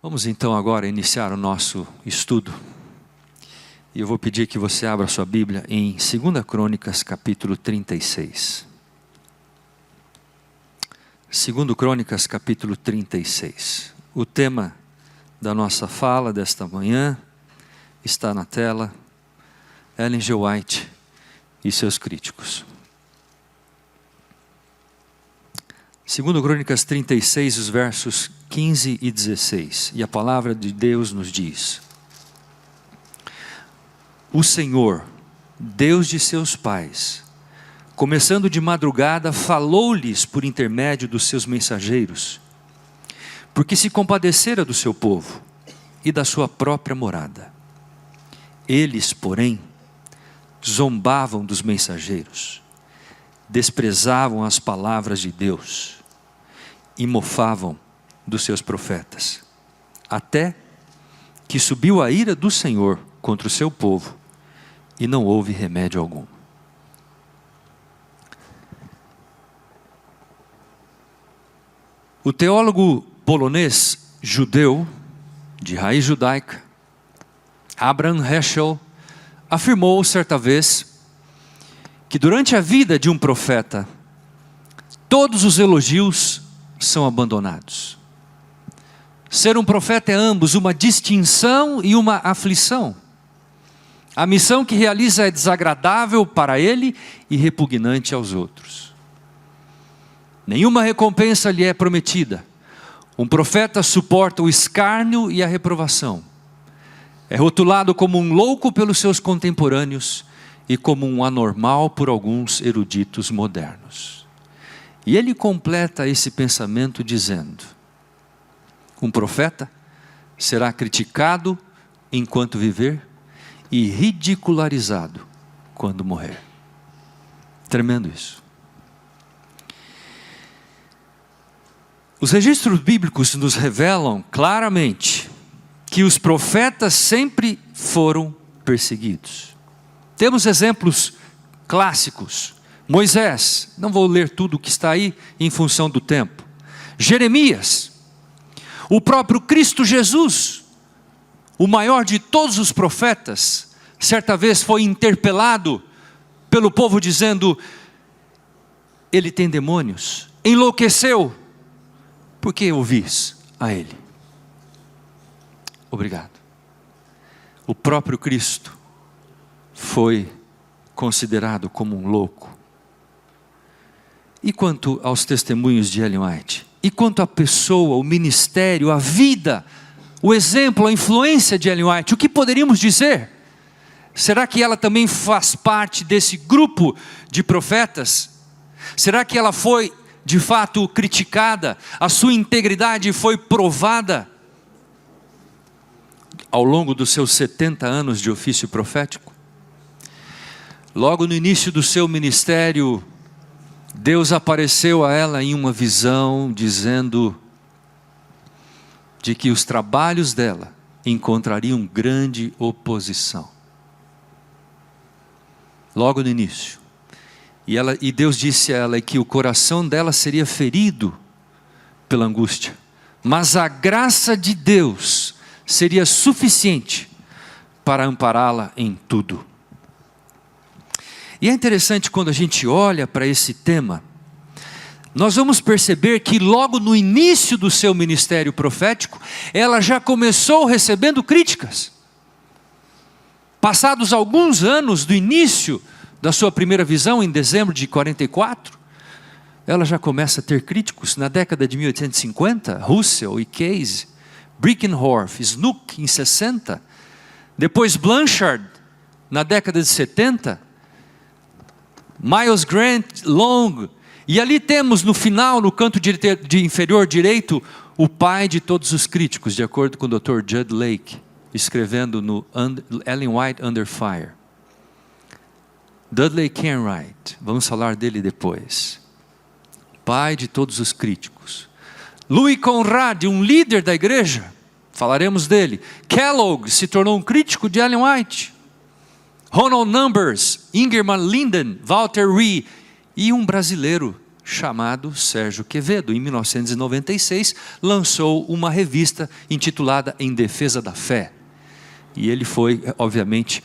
Vamos então agora iniciar o nosso estudo. E eu vou pedir que você abra sua Bíblia em 2 Crônicas, capítulo 36. 2 Crônicas, capítulo 36. O tema da nossa fala desta manhã está na tela. Ellen G. White e seus críticos. 2 Crônicas 36, os versos 15 e 16. E a palavra de Deus nos diz: O Senhor, Deus de seus pais, começando de madrugada, falou-lhes por intermédio dos seus mensageiros, porque se compadecera do seu povo e da sua própria morada. Eles, porém, zombavam dos mensageiros, desprezavam as palavras de Deus e mofavam dos seus profetas, até que subiu a ira do Senhor contra o seu povo e não houve remédio algum. O teólogo polonês judeu, de raiz judaica, Abraham Heschel, afirmou certa vez que durante a vida de um profeta, todos os elogios são abandonados. Ser um profeta é ambos uma distinção e uma aflição. A missão que realiza é desagradável para ele e repugnante aos outros. Nenhuma recompensa lhe é prometida. Um profeta suporta o escárnio e a reprovação. É rotulado como um louco pelos seus contemporâneos e como um anormal por alguns eruditos modernos. E ele completa esse pensamento dizendo: um profeta será criticado enquanto viver e ridicularizado quando morrer. Tremendo isso. Os registros bíblicos nos revelam claramente que os profetas sempre foram perseguidos. Temos exemplos clássicos. Moisés, não vou ler tudo o que está aí em função do tempo. Jeremias, o próprio Cristo Jesus, o maior de todos os profetas, certa vez foi interpelado pelo povo dizendo: ele tem demônios, enlouqueceu, por que ouvis a ele? Obrigado. O próprio Cristo foi considerado como um louco. E quanto aos testemunhos de Ellen White? E quanto à pessoa, o ministério, a vida, o exemplo, a influência de Ellen White? O que poderíamos dizer? Será que ela também faz parte desse grupo de profetas? Será que ela foi de fato criticada? A sua integridade foi provada ao longo dos seus 70 anos de ofício profético? Logo no início do seu ministério, Deus apareceu a ela em uma visão, dizendo de que os trabalhos dela encontrariam grande oposição. Logo no início. E Deus disse a ela que o coração dela seria ferido pela angústia, mas a graça de Deus seria suficiente para ampará-la em tudo. E é interessante quando a gente olha para esse tema, nós vamos perceber que logo no início do seu ministério profético, ela já começou recebendo críticas. Passados alguns anos do início da sua primeira visão, em dezembro de 44, ela já começa a ter críticos. Na década de 1850, Russell e Case, Brinkenhoff, Snook em 60, depois Blanchard na década de 70, Miles Grant, Long, e ali temos no final, no canto de inferior direito, o pai de todos os críticos, de acordo com o Dr. Judd Lake, escrevendo no Ellen White Under Fire. Dudley Kenwright, vamos falar dele depois. Pai de todos os críticos. Louis Conrad, um líder da igreja, falaremos dele. Kellogg se tornou um crítico de Ellen White. Ronald Numbers, Ingerman Linden, Walter Ree e um brasileiro, chamado Sérgio Quevedo. Em 1996, lançou uma revista intitulada Em Defesa da Fé. E ele foi, obviamente,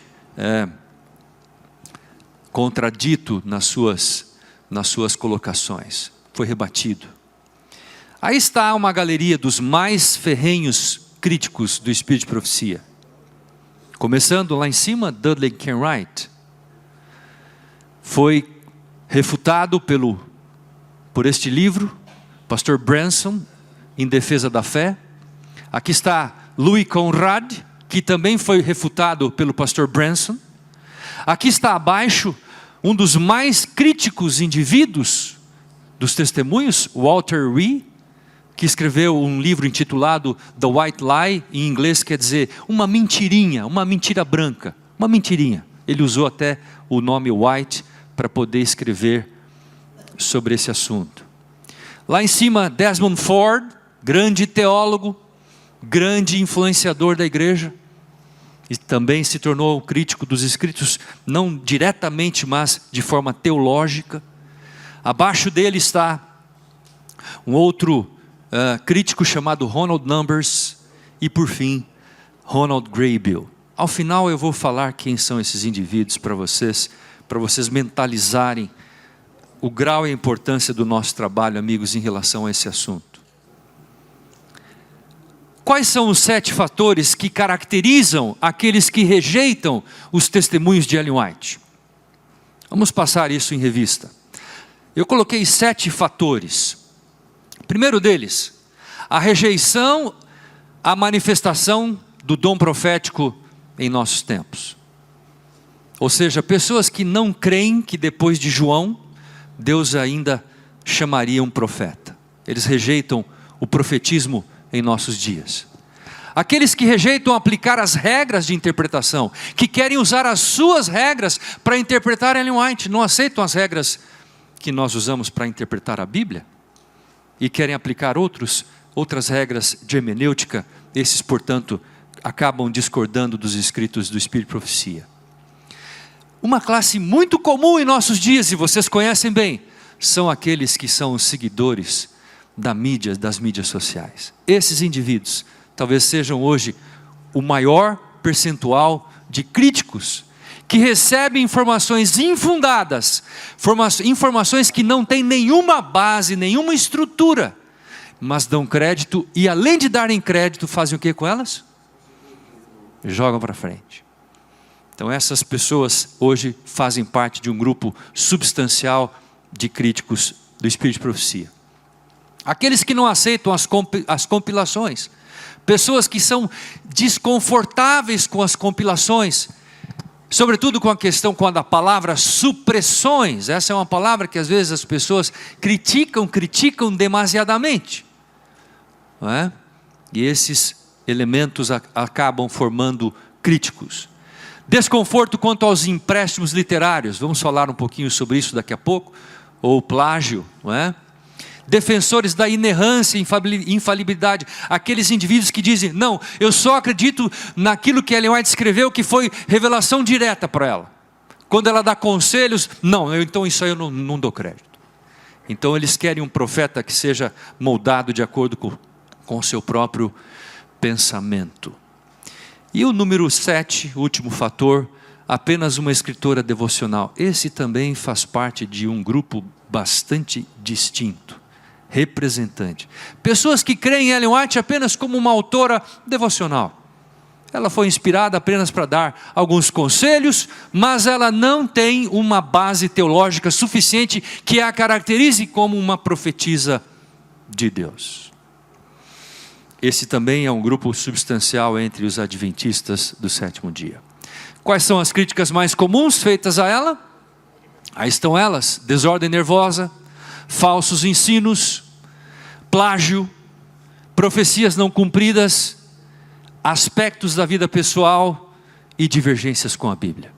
contradito nas suas colocações. Foi rebatido. Aí está uma galeria dos mais ferrenhos críticos do Espírito de Profecia. Começando lá em cima, Dudley Kenwright. Foi refutado por este livro, Pastor Branson, Em Defesa da Fé. Aqui está Louis Conrad, que também foi refutado pelo Pastor Branson. Aqui está abaixo, um dos mais críticos indivíduos dos testemunhos, Walter Ree, que escreveu um livro intitulado The White Lie, em inglês quer dizer uma mentirinha, uma mentira branca, uma mentirinha. Ele usou até o nome White para poder escrever sobre esse assunto. Lá em cima, Desmond Ford, grande teólogo, grande influenciador da igreja, e também se tornou crítico dos escritos, não diretamente, mas de forma teológica. Abaixo dele está um outro crítico chamado Ronald Numbers, e por fim, Ronald Graybill. Ao final eu vou falar quem são esses indivíduos para vocês mentalizarem o grau e a importância do nosso trabalho, amigos, em relação a esse assunto. Quais são os 7 fatores que caracterizam aqueles que rejeitam os testemunhos de Ellen White? Vamos passar isso em revista. Eu coloquei 7 fatores. Primeiro deles, a rejeição à manifestação do dom profético em nossos tempos. Ou seja, pessoas que não creem que depois de João, Deus ainda chamaria um profeta. Eles rejeitam o profetismo em nossos dias. Aqueles que rejeitam aplicar as regras de interpretação, que querem usar as suas regras para interpretar Ellen White, não aceitam as regras que nós usamos para interpretar a Bíblia, e querem aplicar outras regras de hermenêutica. Esses, portanto, acabam discordando dos escritos do Espírito de Profecia. Uma classe muito comum em nossos dias, e vocês conhecem bem, são aqueles que são os seguidores das mídias sociais. Esses indivíduos talvez sejam hoje o maior percentual de críticos que recebem informações infundadas, informações que não têm nenhuma base, nenhuma estrutura, mas dão crédito, e além de darem crédito, fazem o que com elas? Jogam para frente. Então essas pessoas hoje fazem parte de um grupo substancial de críticos do Espírito de Profecia. Aqueles que não aceitam as compilações, pessoas que são desconfortáveis com as compilações, sobretudo com a palavra supressões. Essa é uma palavra que às vezes as pessoas criticam demasiadamente, não é? E esses elementos acabam formando críticos. Desconforto quanto aos empréstimos literários, vamos falar um pouquinho sobre isso daqui a pouco, ou plágio, não é? Defensores da inerrância e infalibilidade, aqueles indivíduos que dizem, não, eu só acredito naquilo que Ellen White escreveu, que foi revelação direta para ela. Quando ela dá conselhos, não, então isso aí eu não dou crédito. Então eles querem um profeta que seja moldado de acordo com o seu próprio pensamento. E o número 7, último fator, apenas uma escritora devocional. Esse também faz parte de um grupo bastante distinto, representante. Pessoas que creem em Ellen White apenas como uma autora devocional. Ela foi inspirada apenas para dar alguns conselhos, mas ela não tem uma base teológica suficiente que a caracterize como uma profetisa de Deus. Esse também é um grupo substancial entre os adventistas do sétimo dia. Quais são as críticas mais comuns feitas a ela? Aí estão elas: desordem nervosa, falsos ensinos, plágio, profecias não cumpridas, aspectos da vida pessoal e divergências com a Bíblia.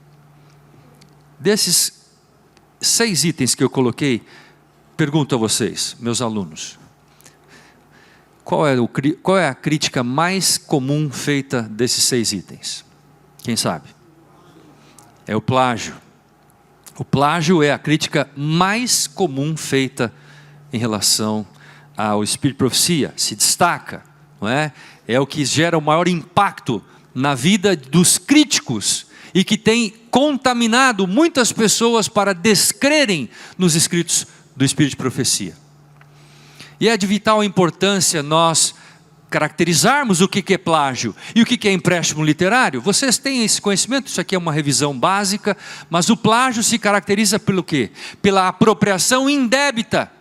Desses 6 itens que eu coloquei, pergunto a vocês, meus alunos, qual é a crítica mais comum feita desses 6 itens? Quem sabe? É o plágio. O plágio é a crítica mais comum feita em relação ao espírito de profecia, se destaca, não é? É o que gera o maior impacto na vida dos críticos e que tem contaminado muitas pessoas para descrerem nos escritos do espírito de profecia. E é de vital importância nós caracterizarmos o que é plágio e o que é empréstimo literário. Vocês têm esse conhecimento, isso aqui é uma revisão básica, mas o plágio se caracteriza pelo quê? Pela apropriação indébita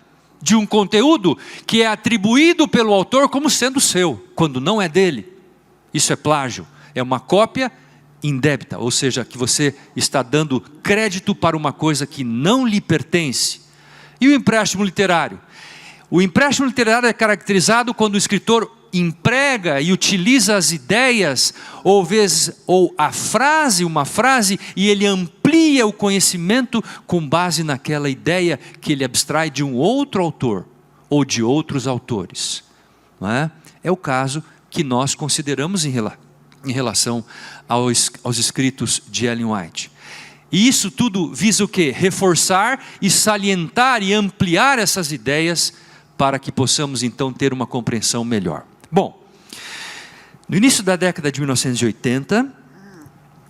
de um conteúdo que é atribuído pelo autor como sendo seu, quando não é dele. Isso é plágio, é uma cópia indébita, ou seja, que você está dando crédito para uma coisa que não lhe pertence. E o empréstimo literário? O empréstimo literário é caracterizado quando o escritor emprega e utiliza as ideias, ou uma frase, e ele amplia o conhecimento com base naquela ideia que ele abstrai de um outro autor, ou de outros autores. Não é? É o caso que nós consideramos em relação aos escritos de Ellen White. E isso tudo visa o quê? Reforçar e salientar e ampliar essas ideias para que possamos então ter uma compreensão melhor. Bom, no início da década de 1980,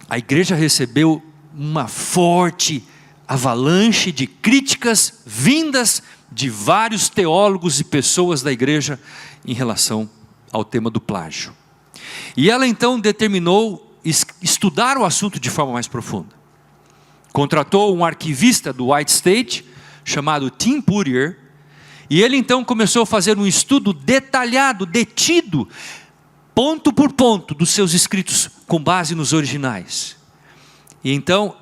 a igreja recebeu uma forte avalanche de críticas vindas de vários teólogos e pessoas da igreja em relação ao tema do plágio. E ela então determinou estudar o assunto de forma mais profunda. Contratou um arquivista do White State, chamado Tim Puryear, e ele então começou a fazer um estudo detalhado, detido, ponto por ponto, dos seus escritos com base nos originais. E então,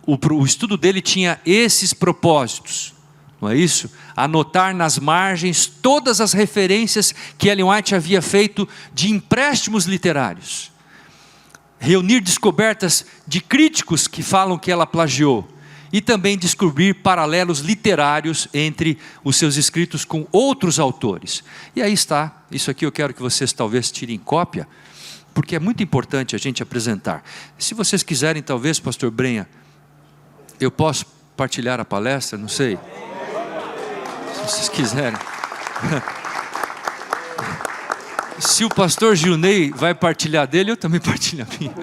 o estudo dele tinha esses propósitos, não é isso? Anotar nas margens todas as referências que Ellen White havia feito de empréstimos literários. Reunir descobertas de críticos que falam que ela plagiou. E também descobrir paralelos literários entre os seus escritos com outros autores. E aí está, isso aqui eu quero que vocês talvez tirem cópia, porque é muito importante a gente apresentar. Se vocês quiserem, talvez, pastor Brenha, eu posso partilhar a palestra, não sei. Se vocês quiserem. Se o pastor Gilney vai partilhar dele, eu também partilho a minha.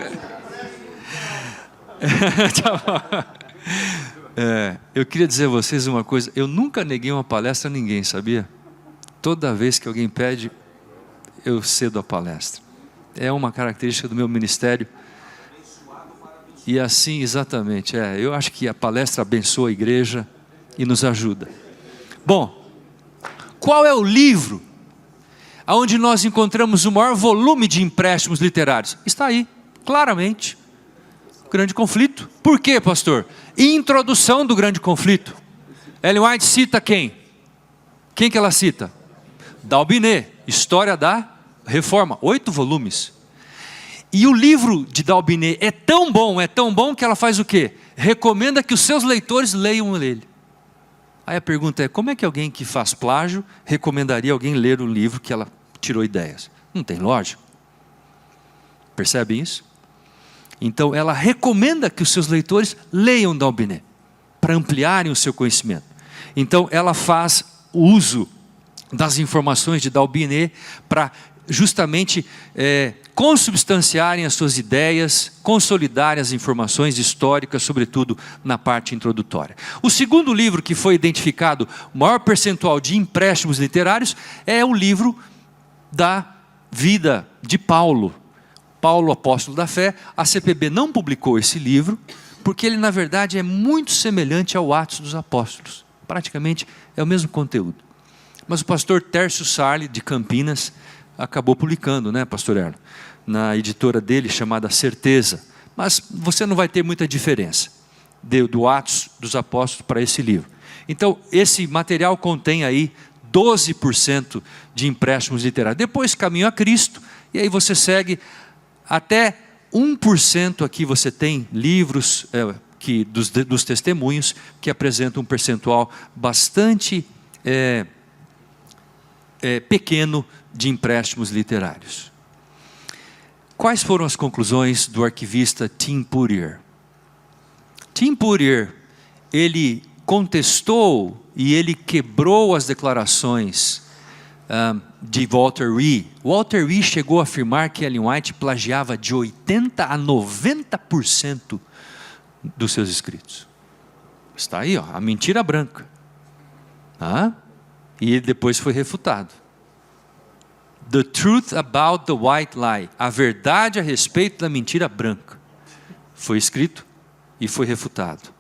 Tá bom. Eu queria dizer a vocês uma coisa, eu nunca neguei uma palestra a ninguém, sabia? Toda vez que alguém pede, eu cedo a palestra. É uma característica do meu ministério. E assim, exatamente, eu acho que a palestra abençoa a igreja e nos ajuda. Bom, qual é o livro onde nós encontramos o maior volume de empréstimos literários? Está aí, claramente. Grande Conflito. Por quê, pastor? Introdução do Grande Conflito. Ellen White cita quem? Quem que ela cita? D'Albinê, História da Reforma, 8 volumes. E o livro de D'Albinê é tão bom que ela faz o quê? Recomenda que os seus leitores leiam ele. Aí a pergunta é, como é que alguém que faz plágio recomendaria alguém ler um livro que ela tirou ideias? Não tem lógica. Percebem isso? Então ela recomenda que os seus leitores leiam D'Albinê, para ampliarem o seu conhecimento. Então ela faz uso das informações de D'Albinê para justamente consubstanciarem as suas ideias, consolidarem as informações históricas, sobretudo na parte introdutória. O segundo livro que foi identificado, o maior percentual de empréstimos literários, é o livro da vida de Paulo. Paulo, apóstolo da fé. A CPB não publicou esse livro, porque ele na verdade é muito semelhante ao Atos dos Apóstolos. Praticamente é o mesmo conteúdo. Mas o pastor Tércio Sarli, de Campinas, acabou publicando, né, pastor Erno? Na editora dele, chamada Certeza. Mas você não vai ter muita diferença do Atos dos Apóstolos para esse livro. Então, esse material contém aí 12% de empréstimos literários. Depois, Caminho a Cristo, e aí você segue até 1% aqui você tem livros dos testemunhos que apresentam um percentual bastante pequeno de empréstimos literários. Quais foram as conclusões do arquivista Tim Puryear? Tim Puryear, ele contestou e ele quebrou as declarações de Walter Reed. Walter Reed chegou a afirmar que Ellen White plagiava de 80% a 90% dos seus escritos. Está aí, ó, a mentira branca. E ele depois foi refutado. The truth about the white lie. A verdade a respeito da mentira branca. Foi escrito e foi refutado.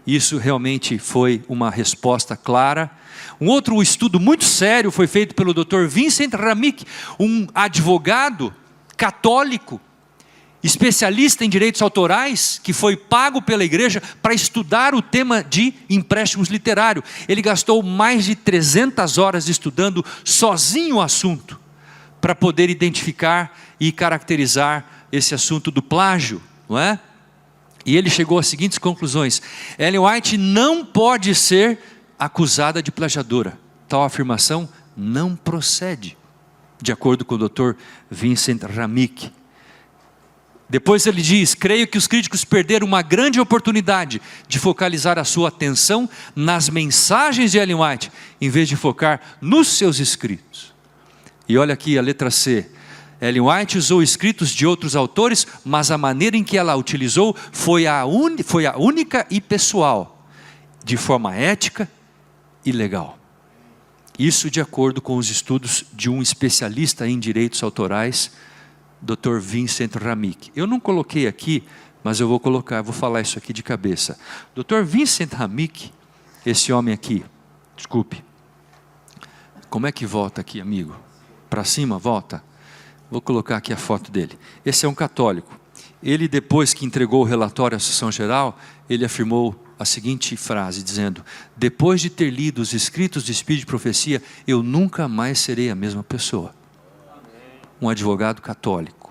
Isso realmente foi uma resposta clara. Um outro estudo muito sério foi feito pelo Dr. Vincent Ramick, um advogado católico, especialista em direitos autorais, que foi pago pela igreja para estudar o tema de empréstimos literários. Ele gastou mais de 300 horas estudando sozinho o assunto, para poder identificar e caracterizar esse assunto do plágio, não é? E ele chegou às seguintes conclusões: Ellen White não pode ser acusada de plagiadora. Tal afirmação não procede, de acordo com o Dr. Vincent Ramick. Depois ele diz: creio que os críticos perderam uma grande oportunidade de focalizar a sua atenção nas mensagens de Ellen White, em vez de focar nos seus escritos. E olha aqui a letra C. Ellen White usou escritos de outros autores, mas a maneira em que ela utilizou foi a única e pessoal, de forma ética e legal. Isso de acordo com os estudos de um especialista em direitos autorais, Dr. Vincent Ramick. Eu não coloquei aqui, mas eu vou colocar, vou falar isso aqui de cabeça. Dr. Vincent Ramick, esse homem aqui, desculpe. Como é que volta aqui, amigo? Para cima, volta. Vou colocar aqui a foto dele. Esse é um católico. Ele, depois que entregou o relatório à Associação Geral, ele afirmou a seguinte frase, dizendo: depois de ter lido os escritos de Espírito de Profecia, eu nunca mais serei a mesma pessoa. Um advogado católico,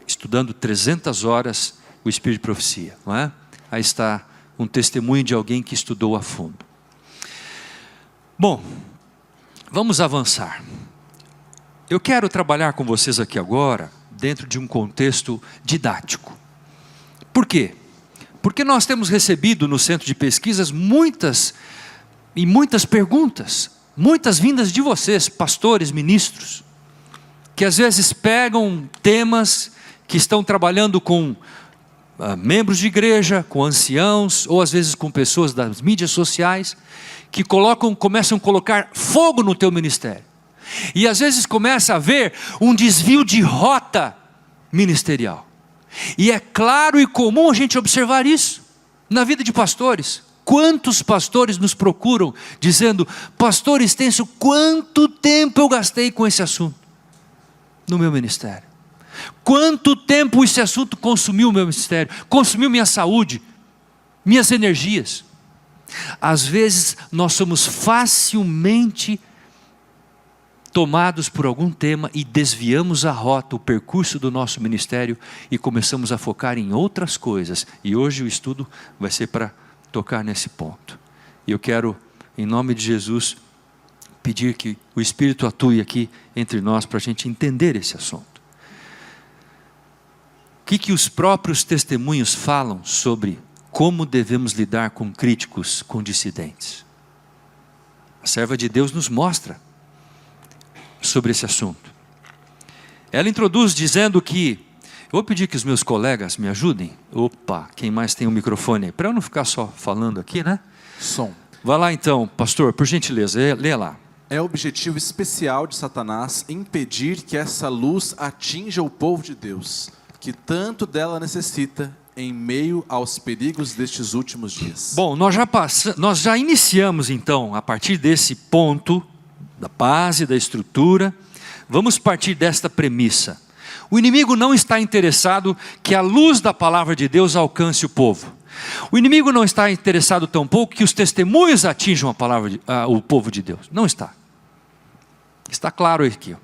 estudando 300 horas o Espírito de Profecia, não é? Aí está um testemunho de alguém que estudou a fundo. Bom, vamos avançar. Eu quero trabalhar com vocês aqui agora, dentro de um contexto didático. Por quê? Porque nós temos recebido no centro de pesquisas muitas perguntas, muitas vindas de vocês, pastores, ministros, que às vezes pegam temas que estão trabalhando com membros de igreja, com anciãos, ou às vezes com pessoas das mídias sociais, que começam a colocar fogo no teu ministério. E às vezes começa a haver um desvio de rota ministerial. E é claro e comum a gente observar isso na vida de pastores. Quantos pastores nos procuram dizendo: pastor Estêncio, quanto tempo eu gastei com esse assunto no meu ministério? Quanto tempo esse assunto consumiu o meu ministério, consumiu minha saúde, minhas energias? Às vezes nós somos facilmente tomados por algum tema e desviamos a rota, o percurso do nosso ministério e começamos a focar em outras coisas. E hoje o estudo vai ser para tocar nesse ponto. E eu quero, em nome de Jesus, pedir que o Espírito atue aqui entre nós para a gente entender esse assunto. O que os próprios testemunhos falam sobre como devemos lidar com críticos, com dissidentes? A serva de Deus nos mostra sobre esse assunto. Ela introduz dizendo que, eu vou pedir que os meus colegas me ajudem. Opa, quem mais tem um microfone aí? Para eu não ficar só falando aqui, né? Som. Vai lá então, pastor, por gentileza, lê lá. É objetivo especial de Satanás impedir que essa luz atinja o povo de Deus, que tanto dela necessita em meio aos perigos destes últimos dias. Bom, nós já iniciamos então, a partir desse ponto, da base, da estrutura, vamos partir desta premissa. O inimigo não está interessado que a luz da palavra de Deus alcance o povo. O inimigo não está interessado tampouco que os testemunhos atinjam o povo de Deus. Não está. Está claro aqui.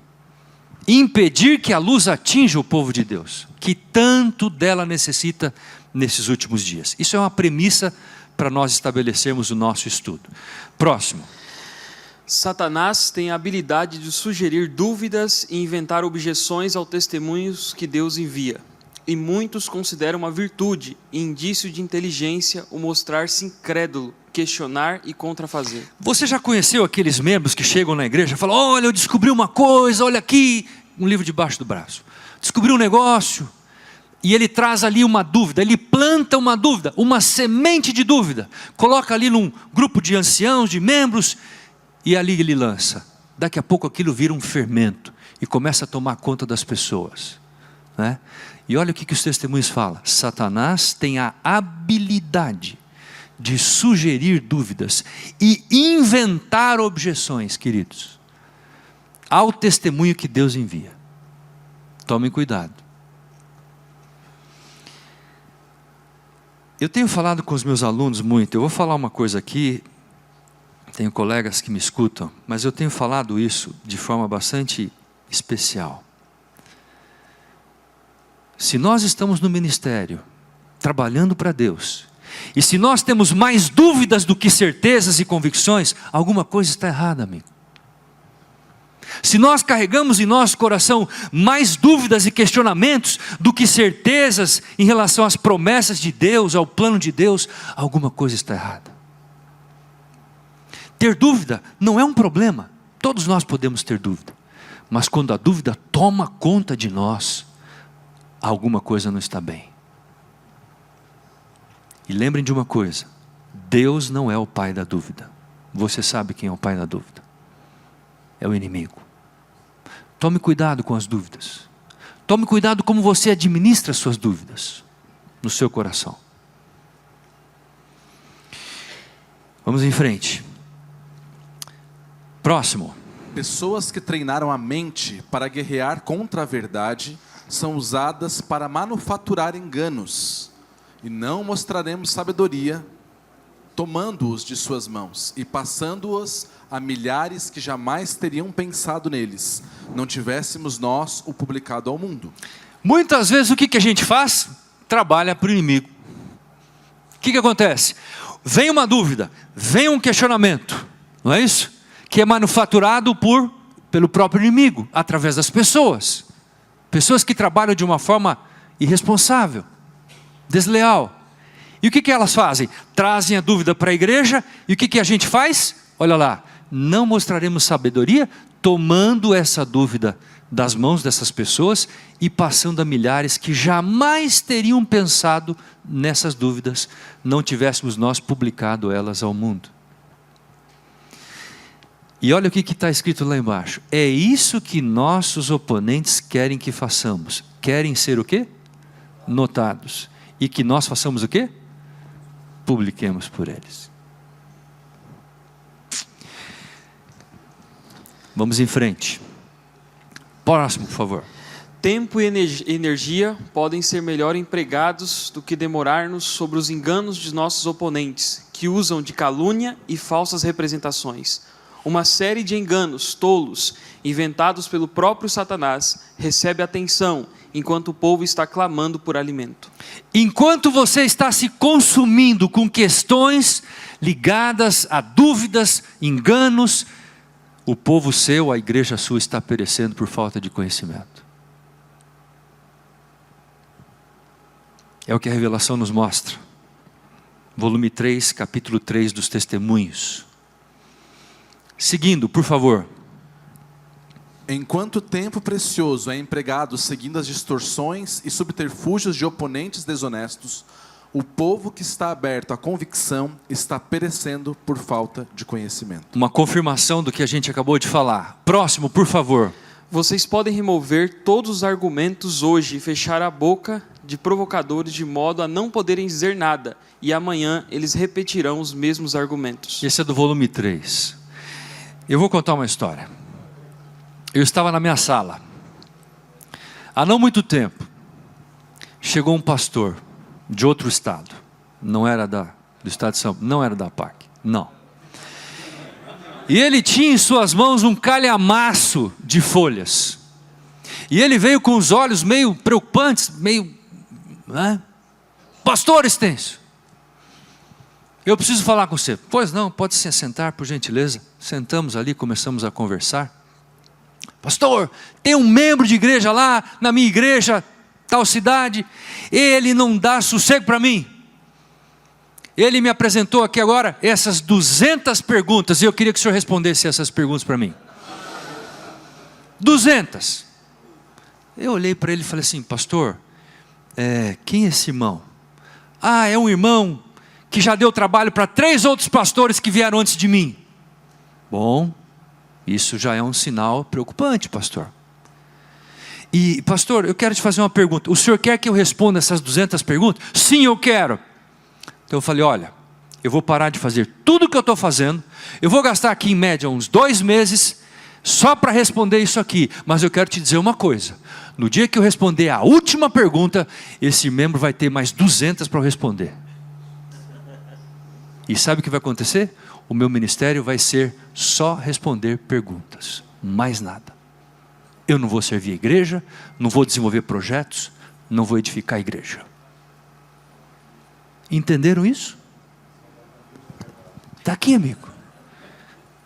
Impedir que a luz atinja o povo de Deus, que tanto dela necessita nesses últimos dias. Isso é uma premissa para nós estabelecermos o nosso estudo. Próximo. Satanás tem a habilidade de sugerir dúvidas e inventar objeções aos testemunhos que Deus envia. e muitos consideram uma virtude e indício de inteligência o mostrar-se incrédulo, questionar e contrafazer. Você já conheceu aqueles membros que chegam na igreja e falam: olha, eu descobri uma coisa, olha aqui, um livro debaixo do braço. Descobri um negócio. E ele traz ali uma dúvida, ele planta uma dúvida, uma semente de dúvida. Coloca ali num grupo de anciãos, de membros, e ali ele lança. Daqui a pouco aquilo vira um fermento e começa a tomar conta das pessoas, né? E olha o que os testemunhos falam: Satanás tem a habilidade de sugerir dúvidas e inventar objeções, queridos, ao testemunho que Deus envia. Tomem cuidado. Eu tenho falado com os meus alunos muito. Eu vou falar uma coisa aqui, tenho colegas que me escutam, mas eu tenho falado isso de forma bastante especial. Se nós estamos no ministério, trabalhando para Deus, e se nós temos mais dúvidas do que certezas e convicções, alguma coisa está errada, amigo. Se nós carregamos em nosso coração mais dúvidas e questionamentos do que certezas em relação às promessas de Deus, ao plano de Deus, alguma coisa está errada. Ter dúvida não é um problema, todos nós podemos ter dúvida, mas quando a dúvida toma conta de nós, alguma coisa não está bem. E lembrem de uma coisa: Deus não é o pai da dúvida. Você sabe quem é o pai da dúvida? É o inimigo. Tome cuidado com as dúvidas. Tome cuidado como você administra as suas dúvidas no seu coração. Vamos em frente. Próximo. Pessoas que treinaram a mente para guerrear contra a verdade são usadas para manufaturar enganos, e não mostraremos sabedoria, tomando-os de suas mãos e passando-os a milhares que jamais teriam pensado neles, não tivéssemos nós o publicado ao mundo. Muitas vezes o que a gente faz? Trabalha para o inimigo. O que acontece? Vem uma dúvida, vem um questionamento, não é isso? Que é manufaturado pelo próprio inimigo, através das pessoas. Pessoas que trabalham de uma forma irresponsável, desleal. E o que elas fazem? Trazem a dúvida para a igreja, e o que a gente faz? Olha lá, não mostraremos sabedoria, tomando essa dúvida das mãos dessas pessoas e passando a milhares que jamais teriam pensado nessas dúvidas, não tivéssemos nós publicado elas ao mundo. E olha o que está escrito lá embaixo: é isso que nossos oponentes querem que façamos. Querem ser o quê? Notados. E que nós façamos o quê? Publiquemos por eles. Vamos em frente. Próximo, por favor. Tempo e energia podem ser melhor empregados do que demorar-nos sobre os enganos de nossos oponentes, que usam de calúnia e falsas representações. Uma série de enganos tolos, inventados pelo próprio Satanás, recebe atenção, enquanto o povo está clamando por alimento. Enquanto você está se consumindo com questões ligadas a dúvidas, enganos, o povo seu, a igreja sua, está perecendo por falta de conhecimento. É o que a revelação nos mostra. Volume 3, capítulo 3 dos Testemunhos. Seguindo, por favor. Enquanto tempo precioso é empregado seguindo as distorções e subterfúgios de oponentes desonestos, o povo que está aberto à convicção está perecendo por falta de conhecimento. Uma confirmação do que a gente acabou de falar. Próximo, por favor. Vocês podem remover todos os argumentos hoje e fechar a boca de provocadores de modo a não poderem dizer nada, e amanhã eles repetirão os mesmos argumentos. Esse é do volume 3. Eu vou contar uma história. Eu estava na minha sala. Há não muito tempo, chegou um pastor de outro estado. Não era do estado de São Paulo, não era da PAC, não. E ele tinha em suas mãos um calhamaço de folhas. E ele veio com os olhos meio preocupantes, né? Pastor Estêncio, eu preciso falar com você. Pois não, pode se sentar por gentileza. Sentamos ali, começamos a conversar. Pastor, tem um membro de igreja lá na minha igreja, tal cidade, ele não dá sossego para mim. Ele me apresentou aqui agora essas 200 perguntas, e eu queria que o senhor respondesse essas perguntas para mim. 200. Eu olhei para ele e falei assim: pastor, quem é esse irmão? Ah, é um irmão que já deu trabalho para 3 outros pastores que vieram antes de mim. Bom, isso já é um sinal preocupante, pastor. E pastor, eu quero te fazer uma pergunta. O senhor quer que eu responda essas 200 perguntas? Sim, eu quero. Então eu falei: olha, eu vou parar de fazer tudo o que eu estou fazendo, eu vou gastar aqui em média uns 2 meses, só para responder isso aqui, mas eu quero te dizer uma coisa: no dia que eu responder a última pergunta, esse membro vai ter mais 200 para eu responder. E sabe o que vai acontecer? O meu ministério vai ser só responder perguntas, mais nada. Eu não vou servir a igreja, não vou desenvolver projetos, não vou edificar a igreja. Entenderam isso? Está aqui, amigo.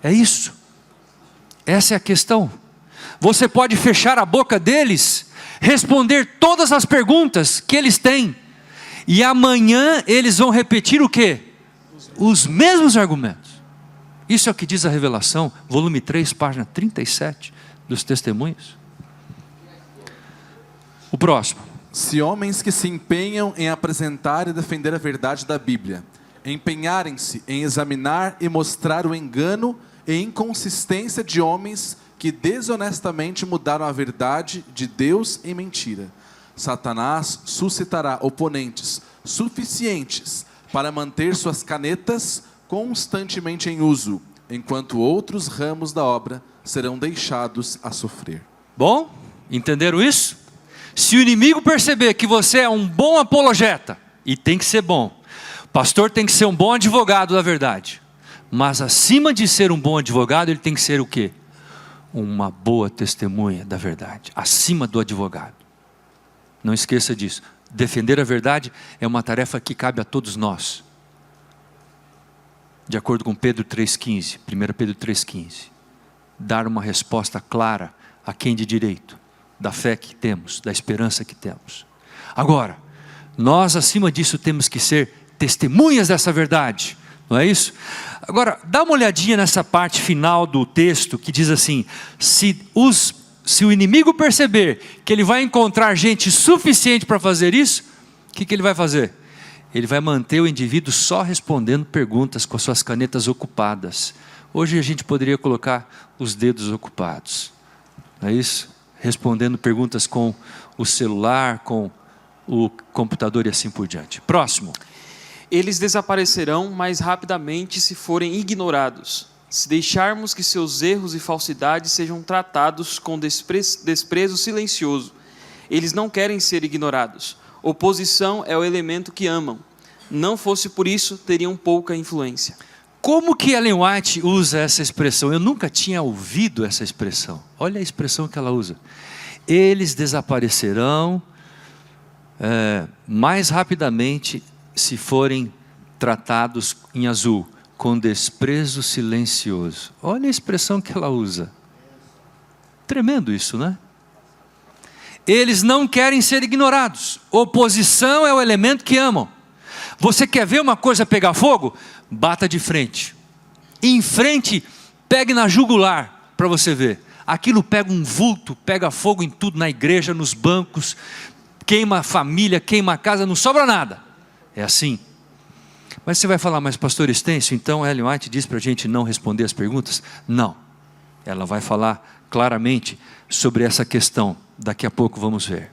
É isso. Essa é a questão. Você pode fechar a boca deles, responder todas as perguntas que eles têm, e amanhã eles vão repetir o quê? Os mesmos argumentos. Isso é o que diz a Revelação, volume 3, página 37 dos Testemunhos. O próximo. Se homens que se empenham em apresentar e defender a verdade da Bíblia, empenharem-se em examinar e mostrar o engano e inconsistência de homens que desonestamente mudaram a verdade de Deus em mentira, Satanás suscitará oponentes suficientes para manter suas canetas constantemente em uso, enquanto outros ramos da obra serão deixados a sofrer. Bom, entenderam isso? Se o inimigo perceber que você é um bom apologeta, e tem que ser bom, pastor tem que ser um bom advogado da verdade, mas acima de ser um bom advogado, ele tem que ser o quê? Uma boa testemunha da verdade, acima do advogado. Não esqueça disso. Defender a verdade é uma tarefa que cabe a todos nós. De acordo com Pedro 3,15, 1 Pedro 3,15. Dar uma resposta clara a quem de direito, da fé que temos, da esperança que temos. Agora, nós acima disso temos que ser testemunhas dessa verdade, não é isso? Agora, dá uma olhadinha nessa parte final do texto que diz assim: se o inimigo perceber que ele vai encontrar gente suficiente para fazer isso, o que ele vai fazer? Ele vai manter o indivíduo só respondendo perguntas com suas canetas ocupadas. Hoje a gente poderia colocar os dedos ocupados, não é isso? Respondendo perguntas com o celular, com o computador e assim por diante. Próximo. Eles desaparecerão mais rapidamente se forem ignorados, se deixarmos que seus erros e falsidades sejam tratados com desprezo silencioso. Eles não querem ser ignorados. Oposição é o elemento que amam. Não fosse por isso, teriam pouca influência. Como que Ellen White usa essa expressão? Eu nunca tinha ouvido essa expressão. Olha a expressão que ela usa. Eles desaparecerão mais rapidamente se forem tratados em azul, com desprezo silencioso. Olha a expressão que ela usa. Tremendo isso, né? Eles não querem ser ignorados. Oposição é o elemento que amam. Você quer ver uma coisa pegar fogo? Bata de frente. Em frente, pegue na jugular para você ver. Aquilo pega um vulto, pega fogo em tudo, na igreja, nos bancos, queima a família, queima a casa, não sobra nada. É assim. Mas você vai falar: mas pastor Estêncio, então Ellen White diz para a gente não responder as perguntas? Não. Ela vai falar claramente sobre essa questão. Daqui a pouco vamos ver.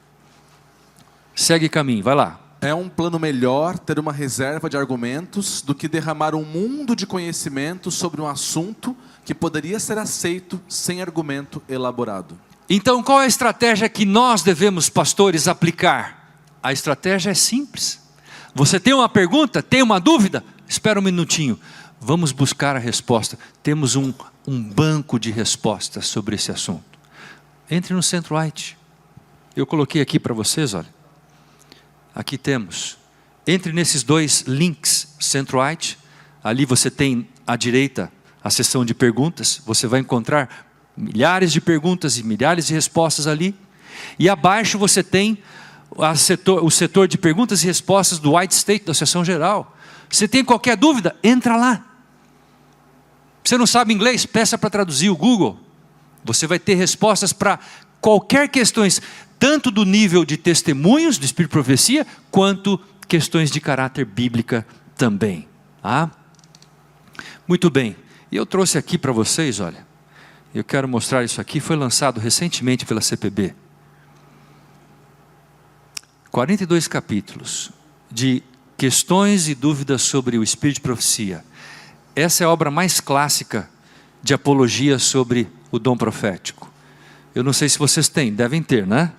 Segue caminho, vai lá. É um plano melhor ter uma reserva de argumentos do que derramar um mundo de conhecimento sobre um assunto que poderia ser aceito sem argumento elaborado. Então qual é a estratégia que nós devemos, pastores, aplicar? A estratégia é simples. Você tem uma pergunta? Tem uma dúvida? Espera um minutinho. Vamos buscar a resposta. Temos um banco de respostas sobre esse assunto. Entre no Centro White. Eu coloquei aqui para vocês, olha. Aqui temos. Entre nesses 2 links, Centro White. Ali você tem à direita a seção de perguntas. Você vai encontrar milhares de perguntas e milhares de respostas ali. E abaixo você tem o setor de perguntas e respostas do White State, da Seção Geral. Você tem qualquer dúvida? Entra lá. Você não sabe inglês? Peça para traduzir o Google. Você vai ter respostas para qualquer questões, tanto do nível de testemunhos do Espírito de Profecia, quanto questões de caráter bíblica também. Ah? Muito bem. E eu trouxe aqui para vocês, olha, eu quero mostrar isso aqui, foi lançado recentemente pela CPB. 42 capítulos de questões e dúvidas sobre o Espírito de Profecia. Essa é a obra mais clássica de apologia sobre o dom profético. Eu não sei se vocês têm, devem ter, né?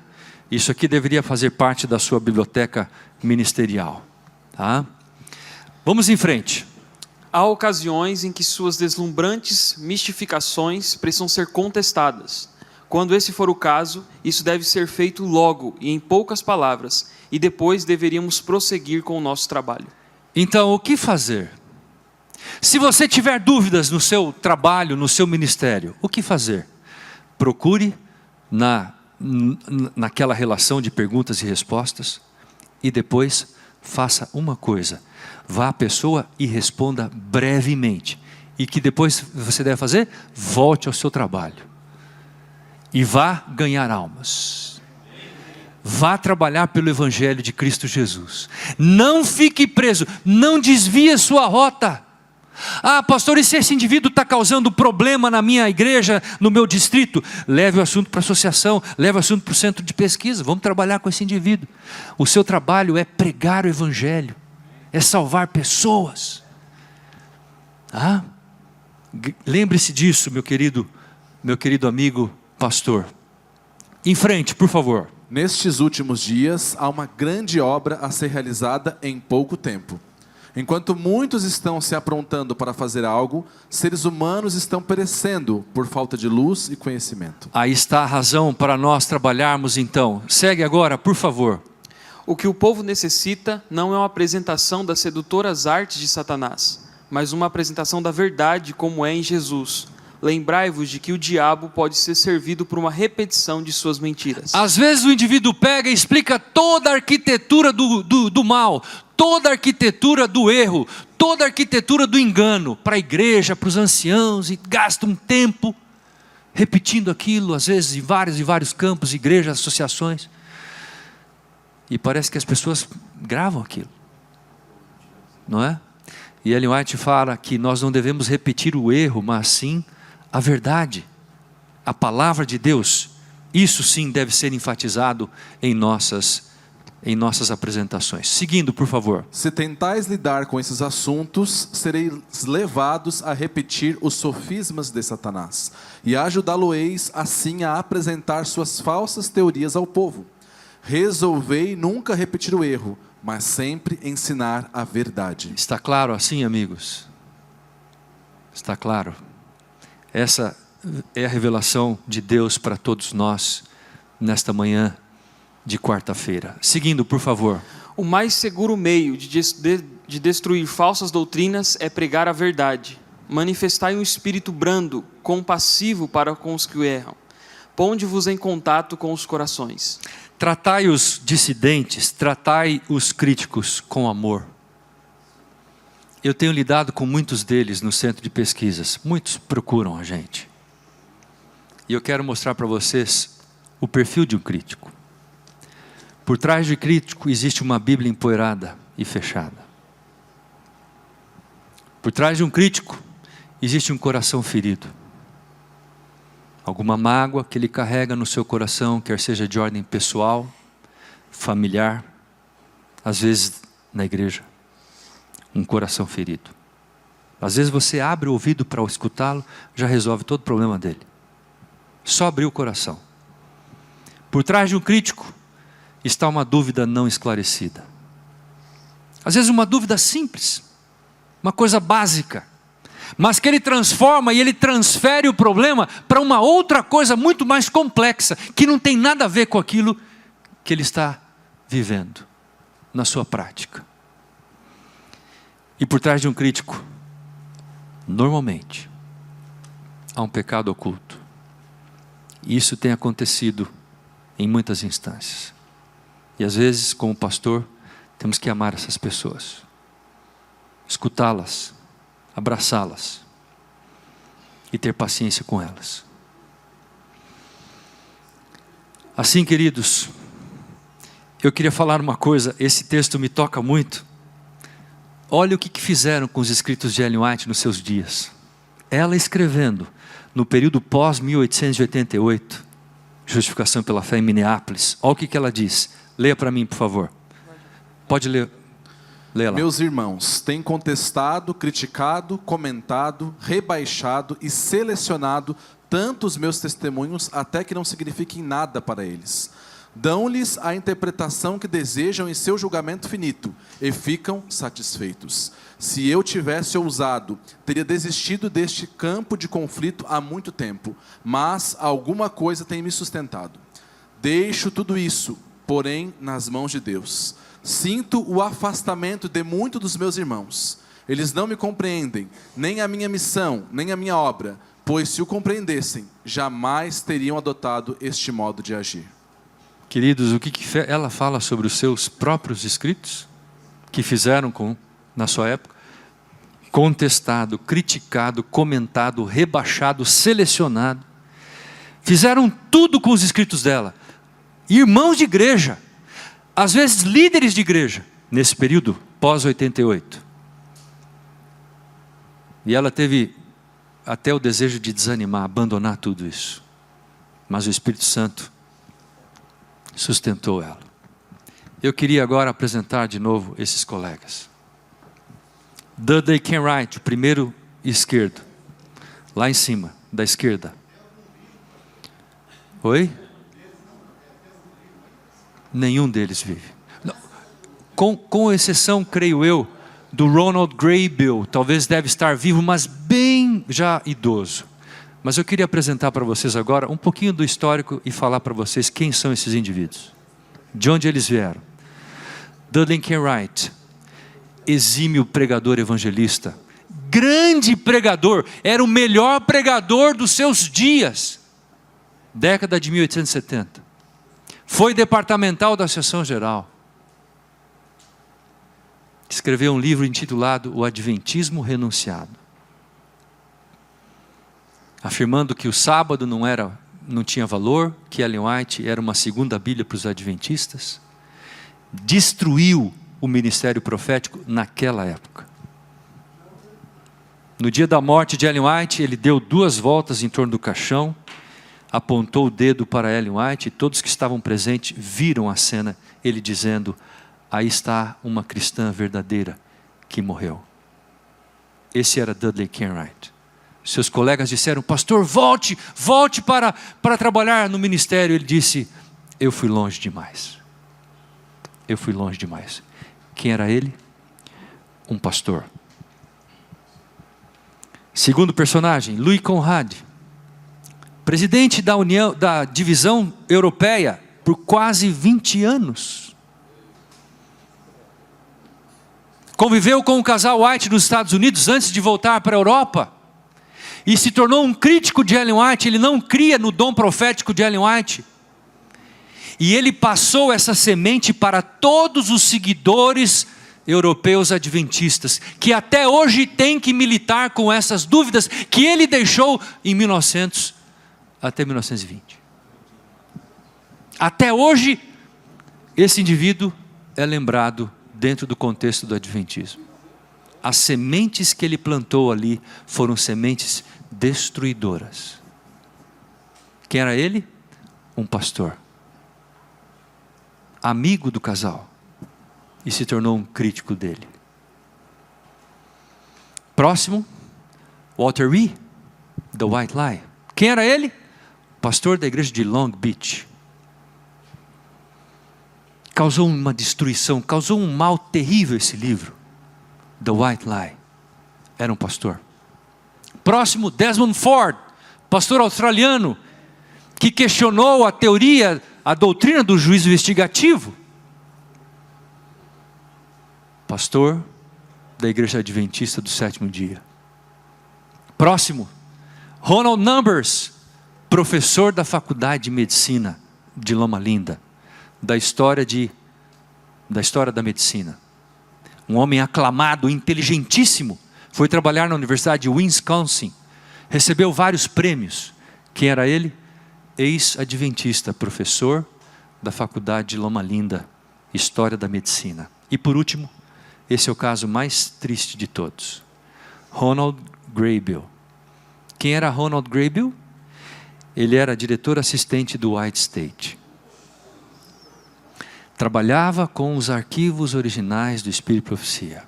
Isso aqui deveria fazer parte da sua biblioteca ministerial. Tá? Vamos em frente. Há ocasiões em que suas deslumbrantes mistificações precisam ser contestadas. Quando esse for o caso, isso deve ser feito logo e em poucas palavras, e depois deveríamos prosseguir com o nosso trabalho. Então, o que fazer? Se você tiver dúvidas no seu trabalho, no seu ministério, o que fazer? Procure naquela relação de perguntas e respostas, e depois faça uma coisa: vá à pessoa e responda brevemente. E que depois você deve fazer? Volte ao seu trabalho. E vá ganhar almas. Vá trabalhar pelo Evangelho de Cristo Jesus. Não fique preso, não desvie a sua rota. Ah, pastor, e se esse indivíduo está causando problema na minha igreja, no meu distrito? Leve o assunto para a associação, leve o assunto para o centro de pesquisa, vamos trabalhar com esse indivíduo. O seu trabalho é pregar o Evangelho, é salvar pessoas. Ah? Lembre-se disso, meu querido amigo pastor. Em frente, por favor. Nestes últimos dias, há uma grande obra a ser realizada em pouco tempo. Enquanto muitos estão se aprontando para fazer algo, seres humanos estão perecendo por falta de luz e conhecimento. Aí está a razão para nós trabalharmos então. Segue agora, por favor. O que o povo necessita não é uma apresentação das sedutoras artes de Satanás, mas uma apresentação da verdade como é em Jesus. Lembrai-vos de que o diabo pode ser servido por uma repetição de suas mentiras. Às vezes o indivíduo pega e explica toda a arquitetura do mal, toda a arquitetura do erro, toda a arquitetura do engano para a igreja, para os anciãos, e gasta um tempo repetindo aquilo, às vezes em vários campos, igrejas, associações. E parece que as pessoas gravam aquilo, não é? E Ellen White fala que nós não devemos repetir o erro, mas sim a verdade, a palavra de Deus. Isso sim deve ser enfatizado em nossas apresentações. Seguindo, por favor. Se tentais lidar com esses assuntos, sereis levados a repetir os sofismas de Satanás, e ajudá-lo-eis assim a apresentar suas falsas teorias ao povo. Resolvei nunca repetir o erro, mas sempre ensinar a verdade. Está claro assim, amigos? Está claro? Essa é a revelação de Deus para todos nós nesta manhã de quarta-feira. Seguindo, por favor. O mais seguro meio de destruir falsas doutrinas é pregar a verdade. Manifestai um espírito brando, compassivo para com os que o erram. Ponde-vos em contato com os corações. Tratai os dissidentes, tratai os críticos com amor. Eu tenho lidado com muitos deles no centro de pesquisas. Muitos procuram a gente. E eu quero mostrar para vocês o perfil de um crítico. Por trás de crítico existe uma Bíblia empoeirada e fechada. Por trás de um crítico existe um coração ferido. Alguma mágoa que ele carrega no seu coração, quer seja de ordem pessoal, familiar, às vezes na igreja. Um coração ferido. Às vezes você abre o ouvido para escutá-lo, já resolve todo o problema dele. Só abrir o coração. Por trás de um crítico está uma dúvida não esclarecida. Às vezes uma dúvida simples, uma coisa básica, mas que ele transforma e ele transfere o problema para uma outra coisa muito mais complexa, que não tem nada a ver com aquilo que ele está vivendo na sua prática. E por trás de um crítico, normalmente, há um pecado oculto. E isso tem acontecido em muitas instâncias. E às vezes, como pastor, temos que amar essas pessoas, escutá-las, abraçá-las e ter paciência com elas. Assim, queridos, eu queria falar uma coisa, esse texto me toca muito. Olha o que fizeram com os escritos de Ellen White nos seus dias. Ela escrevendo no período pós-1888, Justificação pela Fé em Minneapolis. Olha o que ela diz. Leia para mim, por favor. Pode ler. Leia lá. Meus irmãos, têm contestado, criticado, comentado, rebaixado e selecionado tanto os meus testemunhos até que não signifiquem nada para eles. Dão-lhes a interpretação que desejam em seu julgamento finito e ficam satisfeitos. Se eu tivesse ousado, teria desistido deste campo de conflito há muito tempo, mas alguma coisa tem me sustentado. Deixo tudo isso, porém, nas mãos de Deus. Sinto o afastamento de muitos dos meus irmãos. Eles não me compreendem, nem a minha missão, nem a minha obra, pois se o compreendessem, jamais teriam adotado este modo de agir. Queridos, o que ela fala sobre os seus próprios escritos? Que fizeram na sua época? Contestado, criticado, comentado, rebaixado, selecionado. Fizeram tudo com os escritos dela. Irmãos de igreja, às vezes líderes de igreja, nesse período pós-88. E ela teve até o desejo de desanimar, abandonar tudo isso. Mas o Espírito Santo sustentou ela. Eu queria agora apresentar de novo esses colegas. Dudley Kenwright, o primeiro esquerdo, lá em cima, da esquerda. Oi? Nenhum deles vive. Com exceção, creio eu, do Ronald Graybill, talvez deve estar vivo, mas bem já idoso. Mas eu queria apresentar para vocês agora um pouquinho do histórico e falar para vocês quem são esses indivíduos, de onde eles vieram. Dudley Kenwright, exímio pregador evangelista, grande pregador, era o melhor pregador dos seus dias, década de 1870. Foi departamental da Seção Geral. Escreveu um livro intitulado O Adventismo Renunciado, afirmando que o sábado não tinha valor, que Ellen White era uma segunda Bíblia para os adventistas. Destruiu o ministério profético naquela época. No dia da morte de Ellen White, ele deu 2 voltas em torno do caixão, apontou o dedo para Ellen White, e todos que estavam presentes viram a cena, ele dizendo: aí está uma cristã verdadeira que morreu. Esse era Dudley Kenwright. Seus colegas disseram: pastor, volte para trabalhar no ministério. Ele disse: eu fui longe demais. Eu fui longe demais. Quem era ele? Um pastor. Segundo personagem, Louis Conrad, presidente da divisão europeia por quase 20 anos. Conviveu com o casal White nos Estados Unidos antes de voltar para a Europa. E se tornou um crítico de Ellen White. Ele não cria no dom profético de Ellen White. E ele passou essa semente para todos os seguidores europeus adventistas, que até hoje têm que militar com essas dúvidas que ele deixou em 1900 até 1920. Até hoje, esse indivíduo é lembrado dentro do contexto do adventismo. As sementes que ele plantou ali foram sementes destruidoras. Quem era ele? Um pastor, amigo do casal, e se tornou um crítico dele. Próximo, Walter Reed, The White Lie. Quem era ele? Pastor da igreja de Long Beach. Causou uma destruição, causou um mal terrível esse livro, The White Lie. Era um pastor. Próximo, Desmond Ford, pastor australiano, que questionou a teoria, a doutrina do juízo investigativo. Pastor da igreja adventista do 7º dia. Próximo, Ronald Numbers, professor da faculdade de medicina de Loma Linda, da história de da história da medicina. Um homem aclamado, inteligentíssimo, foi trabalhar na Universidade de Wisconsin, recebeu vários prêmios. Quem era ele? Ex-adventista, professor da faculdade de Loma Linda, história da medicina. E por último, esse é o caso mais triste de todos, Ronald Graybill. Quem era Ronald Graybill? Ele era diretor assistente do White State. Trabalhava com os arquivos originais do Espírito de Profecia.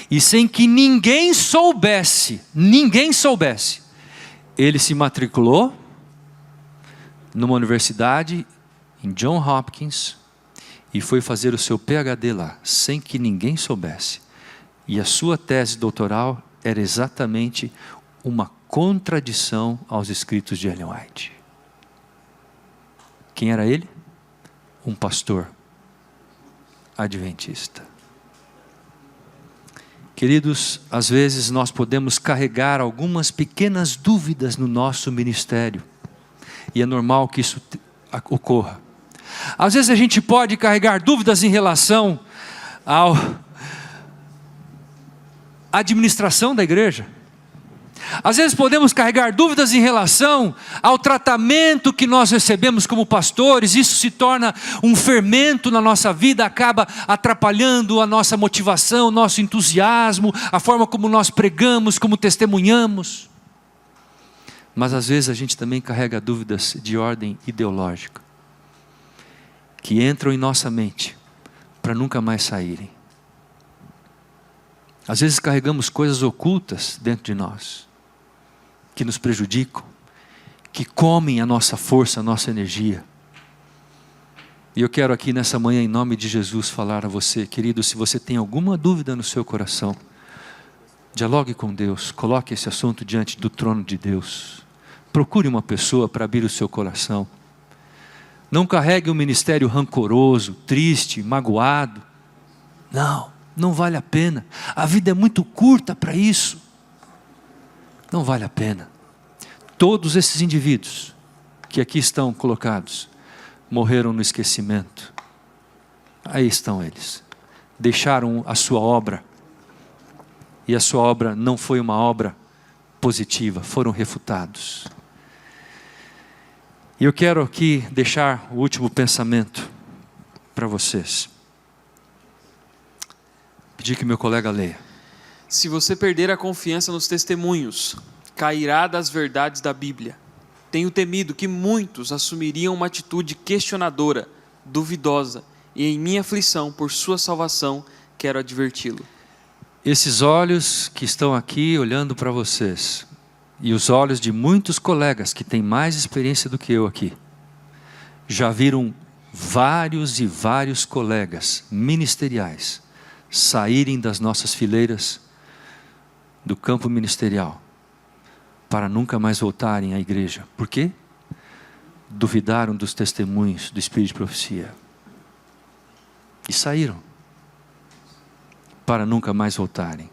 E sem que ninguém soubesse, ele se matriculou numa universidade em Johns Hopkins e foi fazer o seu PhD lá, sem que ninguém soubesse. E a sua tese doutoral era exatamente uma contradição aos escritos de Ellen White. Quem era ele? Um pastor adventista. Queridos, às vezes nós podemos carregar algumas pequenas dúvidas no nosso ministério. E é normal que isso ocorra. Às vezes a gente pode carregar dúvidas em relação à administração da igreja. Às vezes podemos carregar dúvidas em relação ao tratamento que nós recebemos como pastores. Isso se torna um fermento na nossa vida, acaba atrapalhando a nossa motivação, o nosso entusiasmo, a forma como nós pregamos, como testemunhamos. Mas às vezes a gente também carrega dúvidas de ordem ideológica, que entram em nossa mente para nunca mais saírem. Às vezes carregamos coisas ocultas dentro de nós, que nos prejudicam, que comem a nossa força, a nossa energia. E eu quero aqui nessa manhã, em nome de Jesus, falar a você, querido, se você tem alguma dúvida no seu coração, dialogue com Deus, coloque esse assunto diante do trono de Deus. Procure uma pessoa para abrir o seu coração. Não carregue um ministério rancoroso, triste, magoado. Não vale a pena. A vida é muito curta para isso. Não vale a pena. Todos esses indivíduos que aqui estão colocados morreram no esquecimento. Aí estão eles. Deixaram a sua obra. E a sua obra não foi uma obra positiva. Foram refutados. E eu quero aqui deixar o último pensamento para vocês. Pedir que meu colega leia. Se você perder a confiança nos testemunhos, cairá das verdades da Bíblia. Tenho temido que muitos assumiriam uma atitude questionadora, duvidosa, e em minha aflição por sua salvação, quero adverti-lo. Esses olhos que estão aqui olhando para vocês, e os olhos de muitos colegas que têm mais experiência do que eu aqui, já viram vários e vários colegas ministeriais saírem das nossas fileiras do campo ministerial para nunca mais voltarem à igreja. Por quê? Duvidaram dos testemunhos do Espírito de Profecia e saíram para nunca mais voltarem.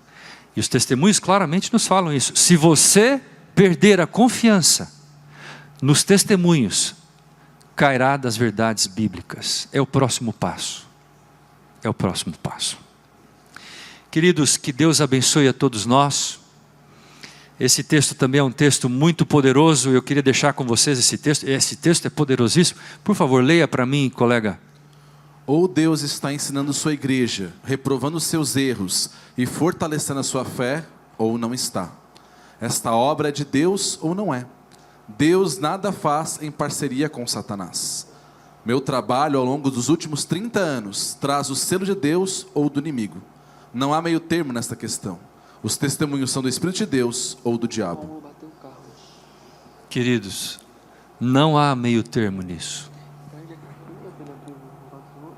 E os testemunhos claramente nos falam isso. Se você perder a confiança nos testemunhos, cairá das verdades bíblicas. É o próximo passo. É o próximo passo. Queridos, que Deus abençoe a todos nós. Esse texto também é um texto muito poderoso. Eu queria deixar com vocês esse texto. Esse texto é poderosíssimo. Por favor, leia para mim, colega. Ou Deus está ensinando sua igreja, reprovando seus erros e fortalecendo a sua fé, ou não está. Esta obra é de Deus ou não é. Deus nada faz em parceria com Satanás. Meu trabalho ao longo dos últimos 30 anos traz o selo de Deus ou do inimigo. Não há meio termo nesta questão. Os testemunhos são do Espírito de Deus ou do diabo. Queridos, não há meio termo nisso.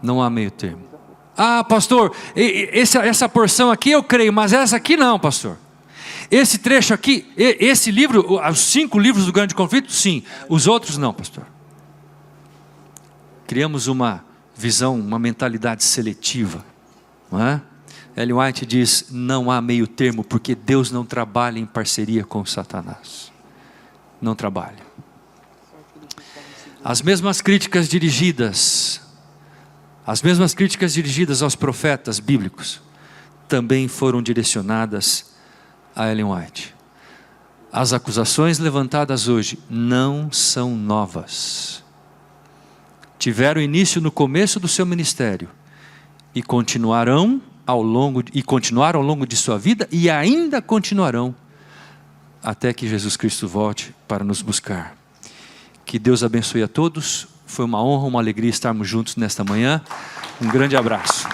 Não há meio termo. Ah, pastor, essa porção aqui eu creio, mas essa aqui não, pastor. Esse trecho aqui, esse livro, os 5 livros do Grande Conflito, sim. Os outros não, pastor. Criamos uma visão, uma mentalidade seletiva, não é? Ellen White diz, não há meio termo, porque Deus não trabalha em parceria com Satanás. Não trabalha. As mesmas críticas dirigidas As mesmas críticas dirigidas aos profetas bíblicos também foram direcionadas a Ellen White. As acusações levantadas hoje não são novas. Tiveram início no começo do seu ministério e continuaram ao longo de sua vida e ainda continuarão até que Jesus Cristo volte para nos buscar. Que Deus abençoe a todos. Foi uma honra, uma alegria estarmos juntos nesta manhã. Um grande abraço.